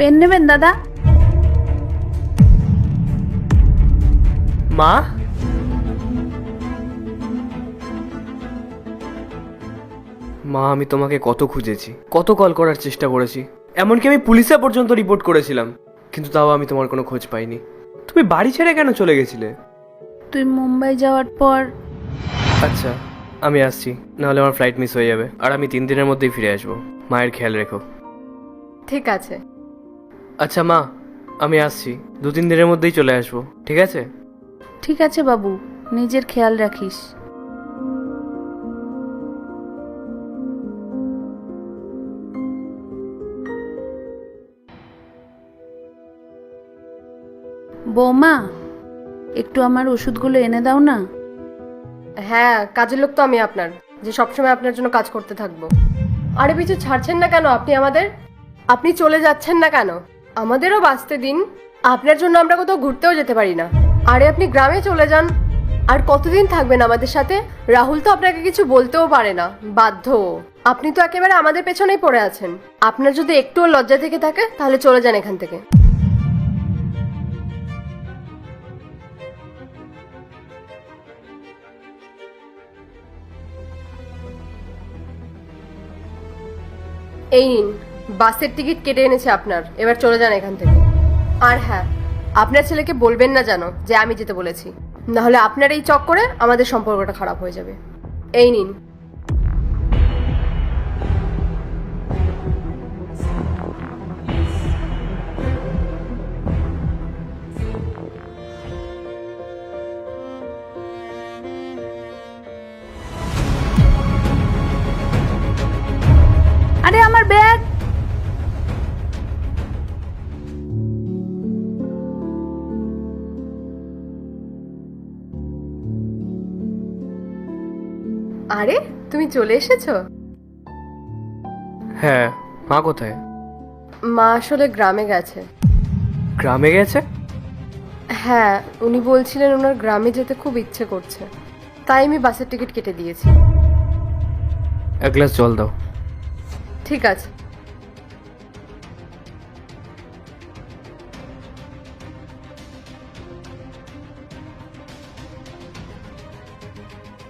Pen নেবেন দাদা? মা, মা আমি তোমাকে কত খুঁজেছি, কত কল করার চেষ্টা করেছি, এমনকি আমি পুলিশে পর্যন্ত রিপোর্ট করেছিলাম, কিন্তু তাও আমি তোমার কোনো খোঁজ পাইনি। তুমি বাড়ি ছেড়ে কেন চলে গেছিলে? তুই মুম্বাই যাওয়ার পর। আচ্ছা, আমি আসছি, নাহলে আমার ফ্লাইট মিস হয়ে যাবে, আর আমি 3 দিনের মধ্যেই ফিরে আসবো। মায়ের খেয়াল রেখো। ঠিক আছে। আচ্ছা মা, আমি আসছি, 2-3 দিনের মধ্যেই চলে আসবো, ঠিক আছে? ঠিক আছে বাবু, নিজের খেয়াল রাখিস। বৌমা, একটু আমার ওষুধগুলো এনে দাও না। হ্যাঁ, কাজের লোক তো আমি আপনার, যে সবসময় আপনার জন্য কাজ করতে থাকবো। আরে পিছু ছাড়ছেন না কেন আপনি আমাদের? আপনি চলে যাচ্ছেন না কেন? আমাদেরও বাঁচতে দিন। আপনার জন্য আমরা কোথাও ঘুরতেও যেতে পারি না। আরে আপনি গ্রামে চলে যান। আর কতদিন থাকবেন আমাদের সাথে? রাহুল তো আপনাকে কিছু বলতেও পারে না, বাধ্য ও। আপনি তো একেবারে আমাদের পেছনেই পড়ে আছেন। আপনার যদি একটুও লজ্জা থেকে থাকে তাহলে চলে যান এখান থেকে। এই নিন, বাসের টিকিট কেটে এনেছে আপনার, এবার চলে যান এখান থেকে। আর হ্যাঁ, আপনার ছেলেকে বলবেন না জানো যে আমি যেতে বলেছি, নাহলে আপনার এই চক্করে আমাদের সম্পর্কটা খারাপ হয়ে যাবে। এই নিন। আরে আমার ব্যাগ! আরে তুমি চলে এসেছো? হ্যাঁ, মা কোথায়? মা আসলে গ্রামে গেছে। গ্রামে গেছে? হ্যাঁ, উনি বলছিলেন ওনার গ্রামে যেতে খুব ইচ্ছে করছে, তাই আমি বাসের টিকিট কেটে দিয়েছি। এক গ্লাস জল দাও। ঠিক আছে।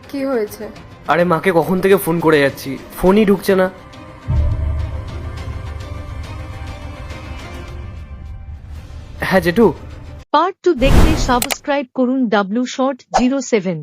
কি হয়েছে? আরে মাকে কখন থেকে ফোন করে যাচ্ছি, ফোনই ঢুকছে না। হ্যাঁ জেঠু। পার্ট 2 দেখতে সাবস্ক্রাইব করুন W Short 07।